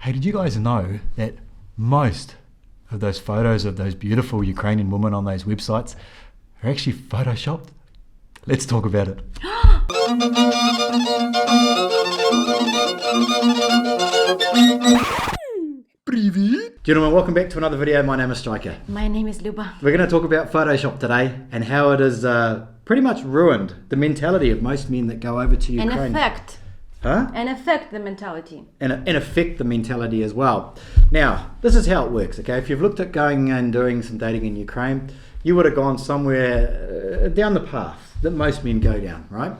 Hey, did you guys know that most of those photos of those beautiful Ukrainian women on those websites are actually photoshopped? Let's talk about it. Привет! Gentlemen, welcome back to another video. My name is Striker. My name is Luba. We're going to talk about Photoshop today and how it has pretty much ruined the mentality of most men that go over to Ukraine. And affect the mentality. And affect the mentality as well. Now, this is how it works, okay? If you've looked at going and doing some dating in Ukraine, you would have gone somewhere down the path that most men go down, right?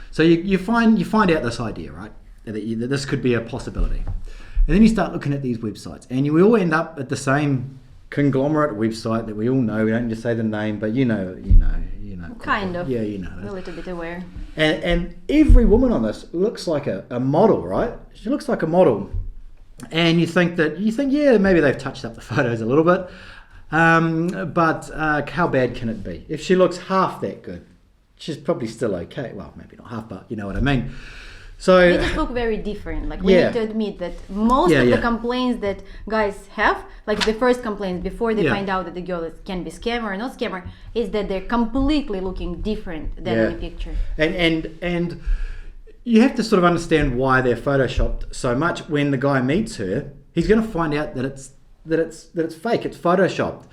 So you find out this idea, right? That this could be a possibility. And then you start looking at these websites, and we all end up at the same conglomerate website that we all know. We don't just say the name, but you know. Kind of. Yeah, you know. A little bit aware. And every woman on this looks like a model, right? She looks like a model. And you think, yeah, maybe they've touched up the photos a little bit. But how bad can it be? If she looks half that good, she's probably still okay. Well, maybe not half, but you know what I mean. So they just look very different. Like we need to admit that most of the complaints that guys have, like the first complaints before they find out that the girl can be scammer or not scammer, is that they're completely looking different than in the picture. And you have to sort of understand why they're photoshopped so much. When the guy meets her, he's going to find out that it's fake. It's photoshopped.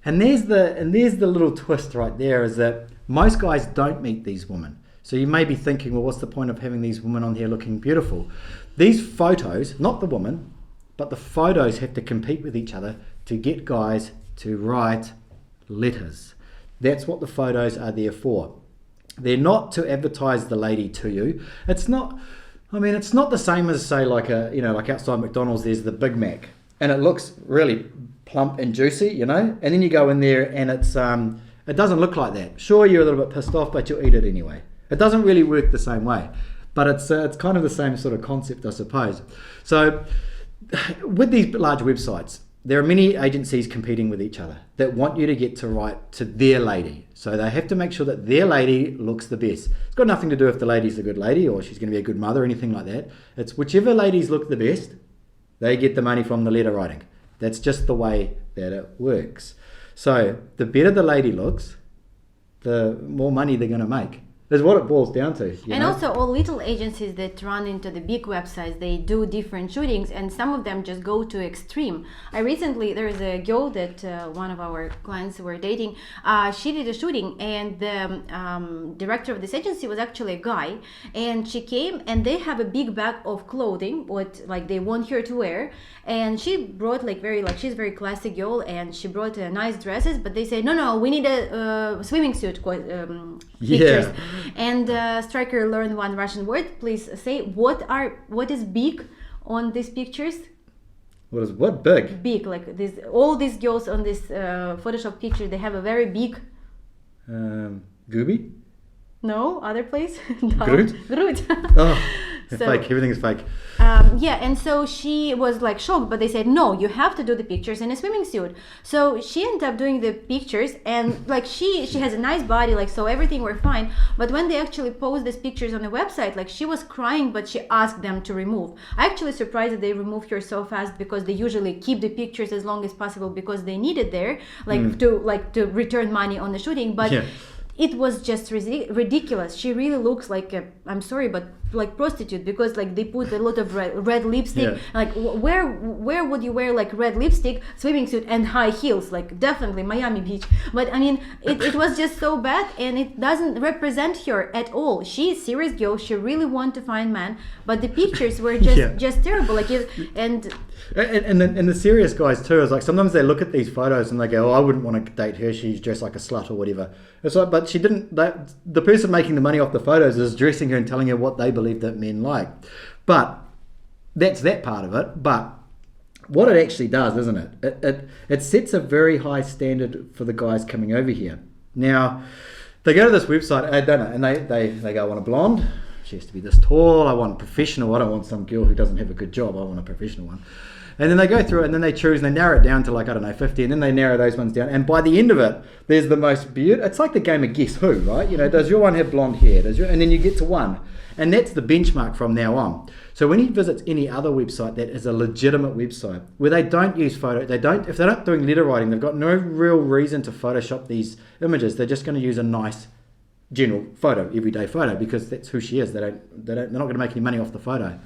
And there's the little twist right there, is that most guys don't meet these women. So you may be thinking, well, what's the point of having these women on here looking beautiful? These photos, not the woman, but the photos have to compete with each other to get guys to write letters. That's what the photos are there for. They're not to advertise the lady to you. It's not the same as, say, like outside McDonald's, there's the Big Mac, and it looks really plump and juicy, you know, and then you go in there and it doesn't look like that. Sure, you're a little bit pissed off, but you'll eat it anyway. It doesn't really work the same way, but it's kind of the same sort of concept, I suppose. So with these large websites, there are many agencies competing with each other that want you to get to write to their lady. So they have to make sure that their lady looks the best. It's got nothing to do if the lady's a good lady or she's going to be a good mother or anything like that. It's whichever ladies look the best, they get the money from the letter writing. That's just the way that it works. So the better the lady looks, the more money they're going to make. That's what it boils down to. And also all little agencies that run into the big websites, they do different shootings, and some of them just go to extreme. There is a girl that one of our clients were dating. She did a shooting, and the director of this agency was actually a guy, and she came and they have a big bag of clothing, what like they want her to wear, and she brought she's a very classic girl, and she brought nice dresses, but they said no, we need a swimming suit pictures. And Striker learned one Russian word. Please say what is big on these pictures? What big? Big, like all these girls on this Photoshop picture, they have a very big. Gooby? No, other place. Groot? Oh, fake. Everything is fake. And so she was like shocked, but they said no, you have to do the pictures in a swimming suit. So she ended up doing the pictures, and like she has a nice body, like so everything were fine. But when they actually post these pictures on the website, like she was crying, but she asked them to remove. I actually surprised that they removed her so fast, because they usually keep the pictures as long as possible because they need it there, to return money on the shooting. But it was just ridiculous. She really looks like I'm sorry, but like prostitute, because like they put a lot of red lipstick. Like where would you wear like red lipstick, swimming suit, and high heels? Like definitely Miami Beach. But I mean, it was just so bad, and it doesn't represent her at all. She's a serious girl. She really want to find man, but the pictures were just terrible. Like and the serious guys too is like sometimes they look at these photos and they go, oh, I wouldn't want to date her. She's dressed like a slut or whatever. It's like, but she didn't. The person making the money off the photos is dressing her and telling her what they believe that men like. But that's that part of it. But what it actually does, isn't it? It sets a very high standard for the guys coming over here. Now, they go to this website, and they go, I want a blonde, she has to be this tall. I want a professional. I don't want some girl who doesn't have a good job. I want a professional one. And then they go through it, and then they choose, and they narrow it down to like, I don't know, 50, and then they narrow those ones down. And by the end of it, there's the most beautiful. It's like the game of Guess Who, right? You know, does your one have blonde hair? And then you get to one. And that's the benchmark from now on. So when he visits any other website that is a legitimate website, where they don't use photo, if they're not doing letter writing, they've got no real reason to Photoshop these images. They're just going to use a nice general photo, everyday photo, because that's who she is. They're not going to make any money off the photo.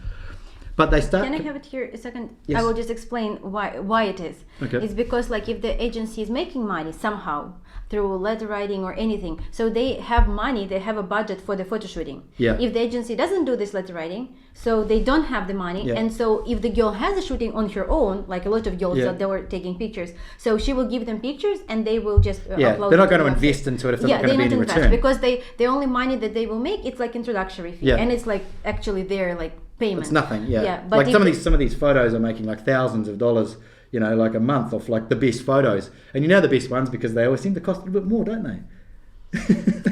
But they start. Can I have it here a second? Yes. I will just explain why it is. Okay. It's because like if the agency is making money somehow through letter writing or anything, so they have money, they have a budget for the photo shooting. Yeah. If the agency doesn't do this letter writing, so they don't have the money, Yeah. and so if the girl has a shooting on her own, like a lot of girls Yeah. that they were taking pictures, so she will give them pictures and they will just Yeah, upload. they're not it going to the website. invest into it if they're not going to be any invest return. because the only money that they will make, it's like introductory fee, Yeah. and it's like actually their like payment. It's nothing, yeah. Yeah, but like if some of these photos are making like thousands of dollars, you know, like a month off like the best photos. And you know the best ones because they always seem to cost a little bit more, don't they?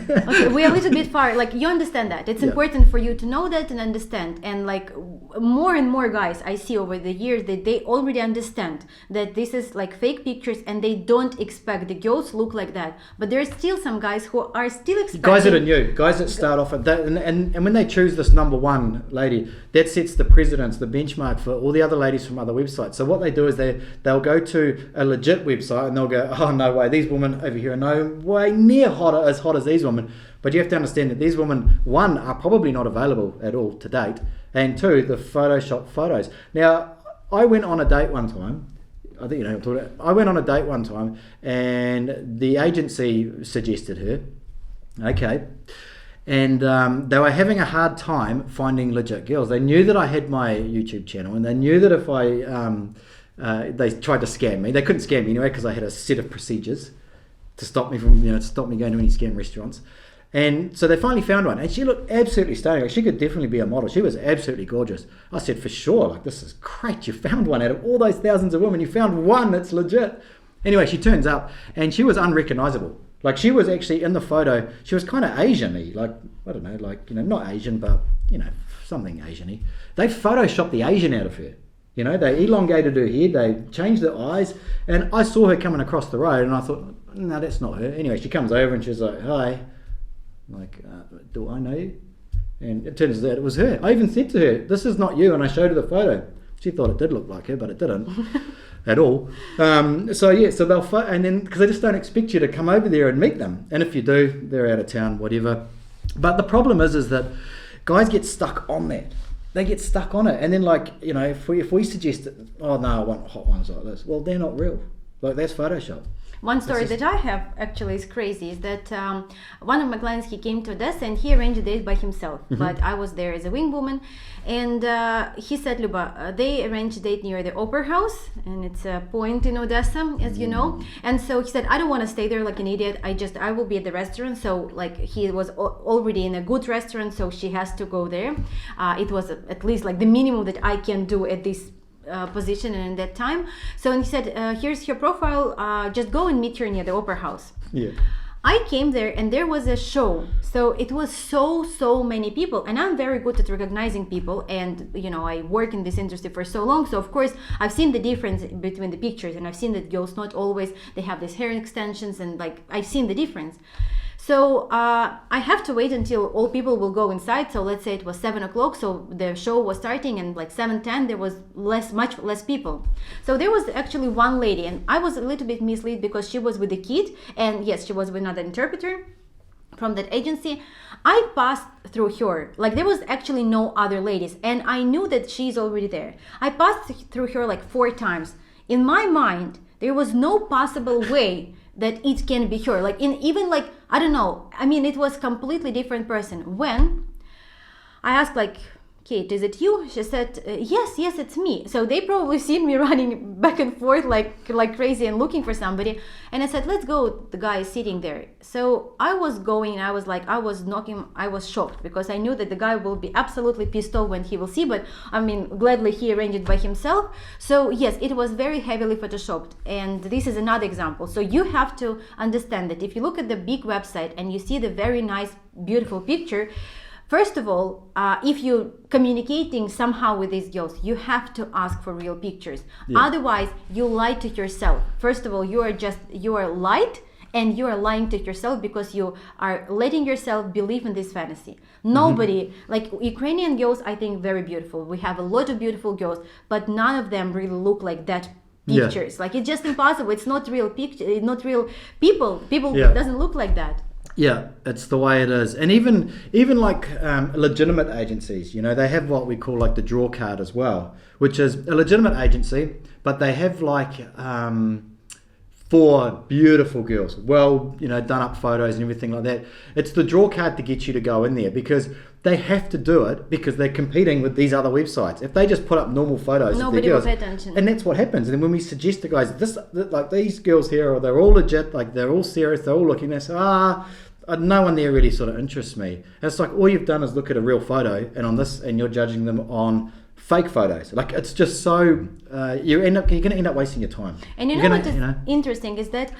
Okay, we're a little bit far. Like you understand that it's Yeah. important for you to know that and understand. And like more and more guys I see over the years that they already understand that this is like fake pictures and they don't expect the girls look like that. But there's still some guys who are still expecting. Guys that are new, guys that start off at that, and when they choose this number one lady, that sets the precedence, the benchmark for all the other ladies from other websites. So what they do is they'll go to a legit website and they'll go, oh no way, these women over here are no way near as hot as these women. But you have to understand that these women, one, are probably not available at all to date, and two, the Photoshop photos. Now, I went on a date one time. I think you know what I'm talking about. I went on a date one time, and the agency suggested her. Okay. And they were having a hard time finding legit girls. They knew that I had my YouTube channel, and they knew that if I they tried to scam me, they couldn't scam me anyway because I had a set of procedures to stop me from going to any scam restaurants. And so they finally found one, and she looked absolutely stunning. Like she could definitely be a model. She was absolutely gorgeous. I said, for sure, like this is great. You found one out of all those thousands of women. You found one that's legit. Anyway, she turns up, and she was unrecognizable. Like she was actually in the photo. She was kind of Asian-y, like I don't know, like not Asian, but something Asian-y. They photoshopped the Asian out of her. They elongated her head, they changed her eyes, and I saw her coming across the road, and I thought, no, that's not her. Anyway, she comes over and she's like, hi. I'm like, do I know you? And it turns out it was her. I even said to her, this is not you, and I showed her the photo. She thought it did look like her, but it didn't at all. So they'll and then because they just don't expect you to come over there and meet them, and if you do, they're out of town, whatever. But the problem is that guys get stuck on that. They get stuck on it, and then if we suggest that, oh no, I want hot ones like this. Well, they're not real. Like that's Photoshop. One story that I have actually is crazy is that one of my clients, he came to Odessa and he arranged a date by himself, but I was there as a wing woman, and he said, Luba, they arranged a date near the Opera House, and it's a point in Odessa, as you know, and so he said, I don't want to stay there like an idiot, I will be at the restaurant. So like he was already in a good restaurant, so she has to go there. It was at least like the minimum that I can do at this position and in that time. So and he said, here's your profile, just go and meet her near the Opera House. Yeah. I came there and there was a show, so it was so many people, and I'm very good at recognizing people, and I work in this industry for so long, so of course I've seen the difference between the pictures, and I've seen that girls not always they have these hair extensions, and like I've seen the difference. So I have to wait until all people will go inside. So let's say it was 7 o'clock. So the show was starting, and like 7:10, there was much less people. So there was actually one lady, and I was a little bit misled because she was with a kid, and yes, she was with another interpreter from that agency. I passed through her, like there was actually no other ladies, and I knew that she's already there. I passed through her like 4 times. In my mind, there was no possible way that it can be her. Like I don't know. I mean, it was completely different person. When I asked like, Kate, is it you? She said, yes, it's me. So they probably seen me running back and forth like crazy and looking for somebody. And I said, let's go. The guy is sitting there. So I was going, I was shocked because I knew that the guy will be absolutely pissed off when he will see, but I mean, gladly he arranged it by himself. So yes, it was very heavily photoshopped. And this is another example. So you have to understand that if you look at the big website and you see the very nice, beautiful picture, First of all, if you're communicating somehow with these girls, you have to ask for real pictures. Yeah. Otherwise, you lie to yourself. First of all, you are lied, and you are lying to yourself because you are letting yourself believe in this fantasy. Nobody, like Ukrainian girls, I think very beautiful. We have a lot of beautiful girls, but none of them really look like that pictures. Yeah. Like, it's just impossible. It's not real picture. It's not real people. People Yeah. doesn't look like that. Yeah, it's the way it is. And even like legitimate agencies, you know, they have what we call like the draw card as well, which is a legitimate agency, but they have like 4 beautiful girls, well, you know, done up photos and everything like that. It's the draw card to get you to go in there, because they have to do it because they're competing with these other websites. If they just put up normal photos of Nobody their will girls, pay attention. and that's what happens. And then when we suggest to guys, like these girls here, or they're all legit, like they're all serious, they're all looking, they say, no one there really sort of interests me. And it's like all you've done is look at a real photo, and you're judging them on fake photos. Like, it's just so you're going to end up wasting your time. And you You're know gonna- what is interesting is that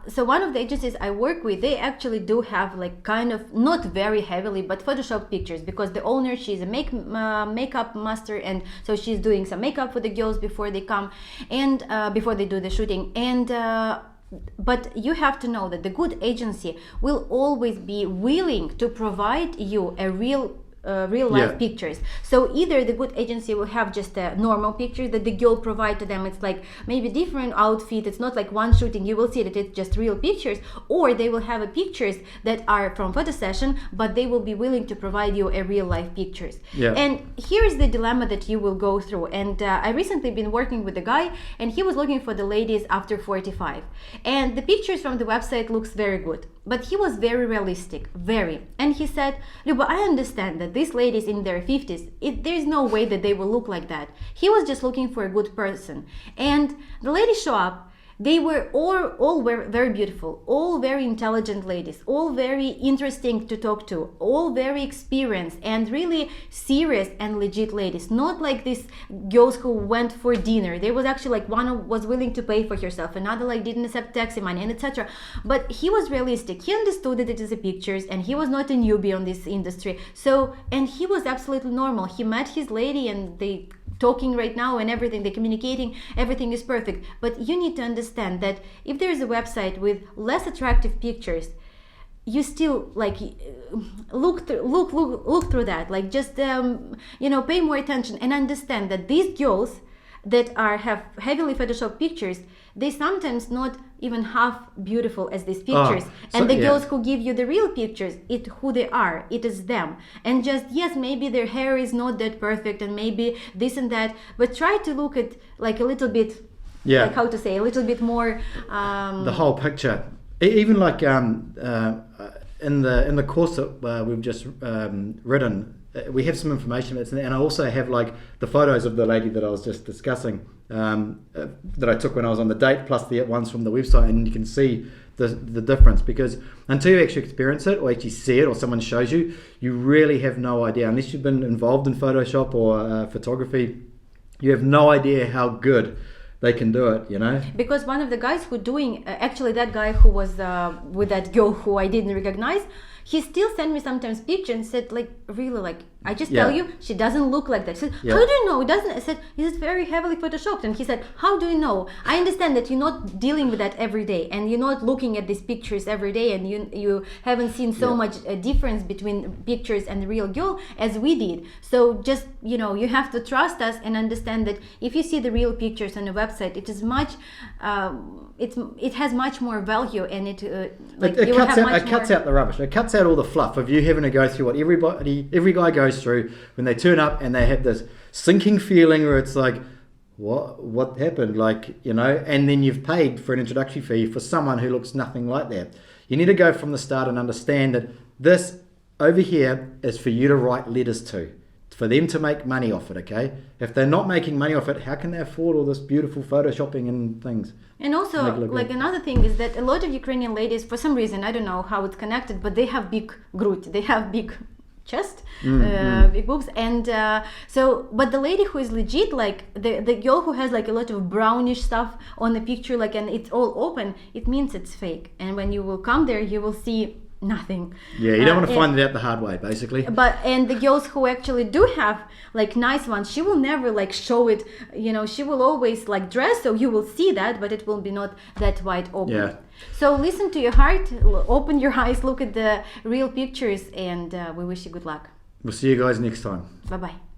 so one of the agencies I work with, they actually do have like kind of not very heavily but Photoshop pictures, because the owner, she's a makeup master, and so she's doing some makeup for the girls before they come and before they do the shooting. And but you have to know that the good agency will always be willing to provide you a real life Yeah. pictures. So either the good agency will have just a normal picture that the girl provide to them, it's like maybe different outfit, it's not like one shooting, you will see that it's just real pictures, or they will have a pictures that are from photo session, but they will be willing to provide you a real life pictures. Yeah. And here's the dilemma that you will go through. And I recently been working with a guy, and he was looking for the ladies after 45, and the pictures from the website looks very good, but he was very realistic, very. And he said, Luba, I understand that these ladies in their 50s, there's no way that they will look like that. He was just looking for a good person. And the ladies show up. They were all were very beautiful, all very intelligent ladies, all very interesting to talk to, all very experienced and really serious and legit ladies. Not like these girls who went for dinner. There was actually like one was willing to pay for herself, another like didn't accept taxi money, and etc. But he was realistic. He understood that it is a pictures, and he was not a newbie on this industry. So, and he was absolutely normal. He met his lady, and they talking right now and everything, they're communicating, everything is perfect. But you need to understand that if there is a website with less attractive pictures, you still like look through that, like just pay more attention and understand that these girls that have heavily photoshopped pictures, they sometimes not even half beautiful as these pictures. And the girls who give you the real pictures, who they are, it is them. And just, yes, maybe their hair is not that perfect, and maybe this and that, but try to look at like a little bit, like how to say, a little bit more the whole picture. Even like in the course that we've just written, we have some information that's in there, and I also have like the photos of the lady that I was just discussing that I took when I was on the date, plus the ones from the website, and you can see the difference, because until you actually experience it or actually see it or someone shows you, you really have no idea. Unless you've been involved in Photoshop or photography, you have no idea how good they can do it, you know? Because one of the guys who doing, actually that guy who was with that girl who I didn't recognize, he still sent me sometimes pictures and said, like, really, like, I just tell you, she doesn't look like that. I said, how do you know? It doesn't. I said, it's very heavily photoshopped. And he said, how do you know? I understand that you're not dealing with that every day, and you're not looking at these pictures every day, and you haven't seen so much difference between pictures and the real girl as we did. So just, you have to trust us and understand that if you see the real pictures on the website, it is much, it has much more value, and it cuts out the rubbish. It cuts out all the fluff of you having to go through what every guy goes through when they turn up, and they have this sinking feeling where it's like, what happened, and then you've paid for an introductory fee for someone who looks nothing like that. You need to go from the start and understand that this over here is for you to write letters to, for them to make money off it. Okay, if they're not making money off it, how can they afford all this beautiful photoshopping and things? And also, like another thing is that a lot of Ukrainian ladies, for some reason, I don't know how it's connected, but they have big grut, they have big chest, big boobs, and but the lady who is legit, like the girl who has like a lot of brownish stuff on the picture, like, and it's all open, it means it's fake. And when you will come there, you will see nothing. Yeah, you don't want to and- find it out the hard way, basically. But and the girls who actually do have like nice ones, she will never like show it. You know, she will always like dress, so you will see that, but it will be not that wide open. Yeah. So listen to your heart, open your eyes, look at the real pictures, and we wish you good luck. We'll see you guys next time. Bye bye.